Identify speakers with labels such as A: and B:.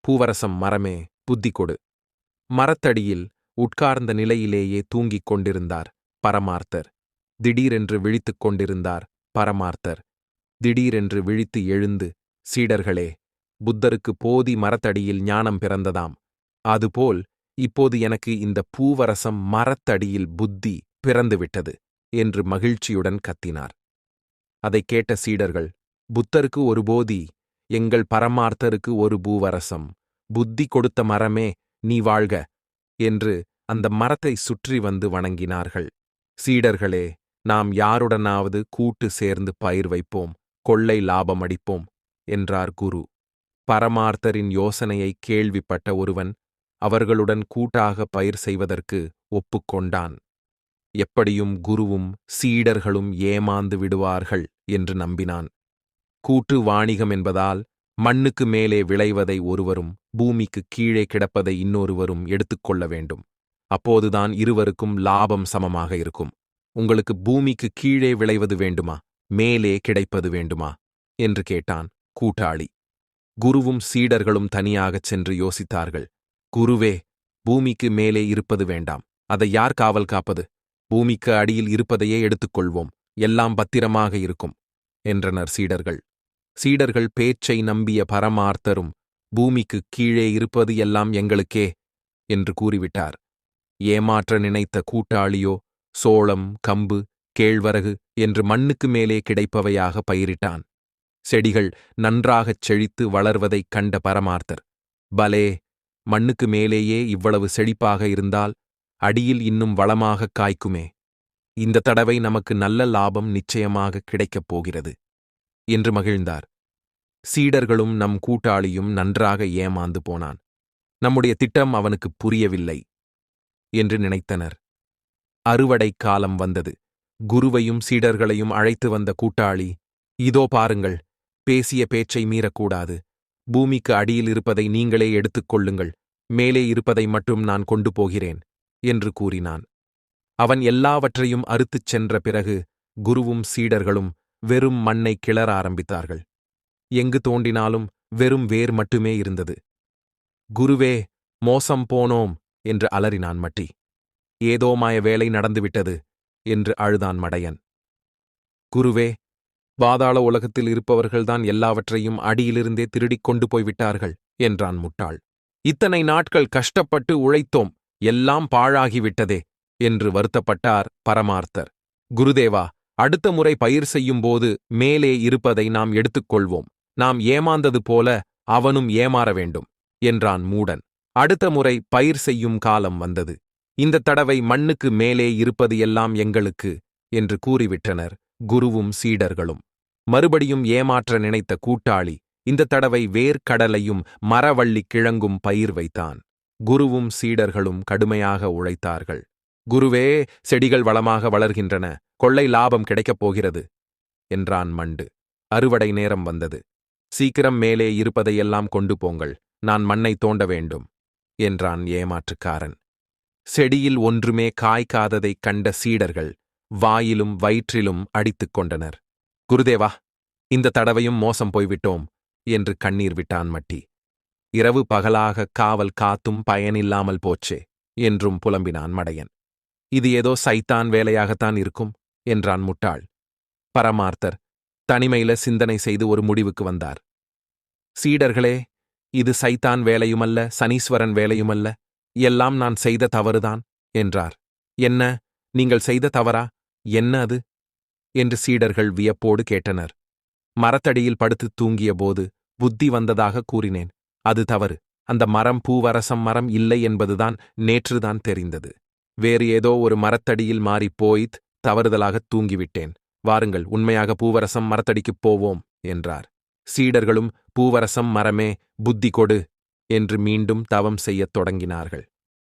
A: பூவரசம் மரமே, புத்தி கொடு. மரத்தடியில் உட்கார்ந்த நிலையிலேயே தூங்கிக் கொண்டிருந்தார் பரமார்த்தர். திடீரென்று விழித்துக் கொண்டிருந்தார் பரமார்த்தர். திடீரென்று விழித்து எழுந்து, சீடர்களே, புத்தருக்கு போதி மரத்தடியில் ஞானம் பிறந்ததாம். அதுபோல் இப்போது எனக்கு இந்த பூவரசம் மரத்தடியில் புத்தி பிறந்துவிட்டது என்று மகிழ்ச்சியுடன் கத்தினார். அதைக் கேட்ட சீடர்கள், புத்தருக்கு ஒரு போதி, எங்கள் பரமார்த்தருக்கு ஒரு பூவரசம், புத்தி கொடுத்த மரமே நீ வாழ்க என்று அந்த மரத்தை சுற்றி வந்து வணங்கினார்கள். சீடர்களே, நாம் யாருடனாவது கூட்டு சேர்ந்து பயிர் வைப்போம், கொள்ளை லாபம் அடிப்போம் என்றார் குரு. பரமார்த்தரின் யோசனையை கேள்விப்பட்ட ஒருவன் அவர்களுடன் கூட்டாக பயிர் செய்வதற்கு ஒப்புக்கொண்டான். எப்படியும் குருவும் சீடர்களும் ஏமாந்து விடுவார்கள் என்று நம்பினான். கூட்டு வாணிகம் என்பதால் மண்ணுக்கு மேலே விளைவதை ஒருவரும் பூமிக்கு கீழே கிடப்பதை இன்னொருவரும் எடுத்துக்கொள்ள வேண்டும். அப்போதுதான் இருவருக்கும் லாபம் சமமாக இருக்கும். உங்களுக்கு பூமிக்கு கீழே விளைவது வேண்டுமா, மேலே கிடைப்பது வேண்டுமா என்று கேட்டான் கூட்டாளி. குருவும் சீடர்களும் தனியாகச் சென்று யோசித்தார்கள். குருவே, பூமிக்கு மேலே இருப்பது வேண்டாம், அதை யார் காவல் காப்பது? பூமிக்கு அடியில் இருப்பதையே எடுத்துக்கொள்வோம், எல்லாம் பத்திரமாக இருக்கும் என்றனர் சீடர்கள். சீடர்கள் பேச்சை நம்பிய பரமார்த்தரும், பூமிக்கு கீழே இருப்பது எல்லாம் எங்களுக்கே என்று கூறிவிட்டார். ஏமாற்ற நினைத்த கூட்டாளியோ சோளம், கம்பு, கேழ்வரகு என்று மண்ணுக்கு மேலே கிடைப்பவையாக பயிரிட்டான். செடிகள் நன்றாகச் செழித்து வளர்வதைக் கண்ட பரமார்த்தர், பலே, மண்ணுக்கு மேலேயே இவ்வளவு செழிப்பாக இருந்தால் அடியில் இன்னும் வளமாகக் காய்க்குமே. இந்த தடவை நமக்கு நல்ல லாபம் நிச்சயமாக கிடைக்கப் போகிறது என்று மகிழ்ந்தார். சீடர்களும் நம் கூட்டாளியும் நன்றாக ஏமாந்து போனான். நம்முடைய திட்டம் அவனுக்கு புரியவில்லை என்று நினைத்தனர். அறுவடை காலம் வந்தது. குருவையும் சீடர்களையும் அழைத்து வந்த கூட்டாளி, இதோ பாருங்கள், பேசிய பேச்சை மீறக்கூடாது. பூமிக்கு அடியில் இருப்பதை நீங்களே எடுத்துக் கொள்ளுங்கள், மேலே இருப்பதை மட்டும் நான் கொண்டு போகிறேன் என்று கூறினான். அவன் எல்லாவற்றையும் அறுத்துச் சென்ற பிறகு குருவும் சீடர்களும் வெறும் மண்ணை கிளற ஆரம்பித்தார்கள். எங்கு தோண்டினாலும் வெறும் வேர் மட்டுமே இருந்தது. குருவே, மோசம் போனோம் என்று அலறினான் மட்டி. ஏதோ மாய வேலை நடந்துவிட்டது என்று அழுதான் மடையன். குருவே, பாதாள உலகத்தில் இருப்பவர்கள்தான் எல்லாவற்றையும் அடியிலிருந்தே திருடிக் கொண்டு போய்விட்டார்கள் என்றான் முட்டாள். இத்தனை நாட்கள் கஷ்டப்பட்டு உழைத்தோம், எல்லாம் பாழாகிவிட்டதே என்று வருத்தப்பட்டார் பரமார்த்தர். குருதேவா, அடுத்த முறை பயிர் செய்யும்போது மேலே இருப்பதை நாம் எடுத்துக்கொள்வோம். நாம் ஏமாந்தது போல அவனும் ஏமாற வேண்டும் என்றான் மூடன். அடுத்த முறை பயிர் செய்யும் காலம் வந்தது. இந்த தடவை மண்ணுக்கு மேலே இருப்பது எல்லாம் எங்களுக்கு என்று கூறிவிட்டனர் குருவும் சீடர்களும். மறுபடியும் ஏமாற்ற நினைத்த கூட்டாளி இந்த தடவை வேர்க்கடலையும் மரவள்ளி கிழங்கும் பயிர் வைத்தான். குருவும் சீடர்களும் கடுமையாக உழைத்தார்கள். குருவே, செடிகள் வளமாக வளர்கின்றன, கொள்ளை லாபம் கிடைக்கப் போகிறது என்றான் மண்டு. அறுவடை நேரம் வந்தது. சீக்கிரம் மேலே இருப்பதையெல்லாம் கொண்டு போங்கள், நான் மண்ணை தோண்ட வேண்டும் என்றான் ஏமாற்றுக்காரன். செடியில் ஒன்றுமே காய்க்காததைக் கண்ட சீடர்கள் வாயிலும் வயிற்றிலும் அடித்துக் கொண்டனர். குருதேவா, இந்த தடவையும் மோசம் போய்விட்டோம் என்று கண்ணீர் விட்டான் மட்டி. இரவு பகலாக காவல் காத்தும் பயனில்லாமல் போச்சே என்றும் புலம்பினான் மடையன். இது ஏதோ சைத்தான் வேலையாகத்தான் இருக்கும் என்றான் முட்டாள். பரமார்த்தர் தனிமையில சிந்தனை செய்து ஒரு முடிவுக்கு வந்தார். சீடர்களே, இது சைத்தான் வேலையுமல்ல, சனீஸ்வரன் வேலையுமல்ல, எல்லாம் நான் செய்த தவறுதான் என்றார். என்ன, நீங்கள் செய்த தவறா? என்ன அது என்று சீடர்கள் வியப்போடு கேட்டனர். மரத்தடியில் படுத்து தூங்கிய போது புத்தி வந்ததாக கூறினேன். அது தவறு. அந்த மரம் பூவரசம் மரம் இல்லை என்பதுதான் நேற்றுதான் தெரிந்தது. வேறு ஏதோ ஒரு மரத்தடியில் மாறிப்போய்த் தவறுதலாகத் தூங்கிவிட்டேன். வாருங்கள், உண்மையாக பூவரசம் மரத்தடிக்குப் போவோம் என்றார். சீடர்களும் பூவரசம் மரமே, புத்தி கொடு என்று மீண்டும் தவம் செய்யத் தொடங்கினார்கள்.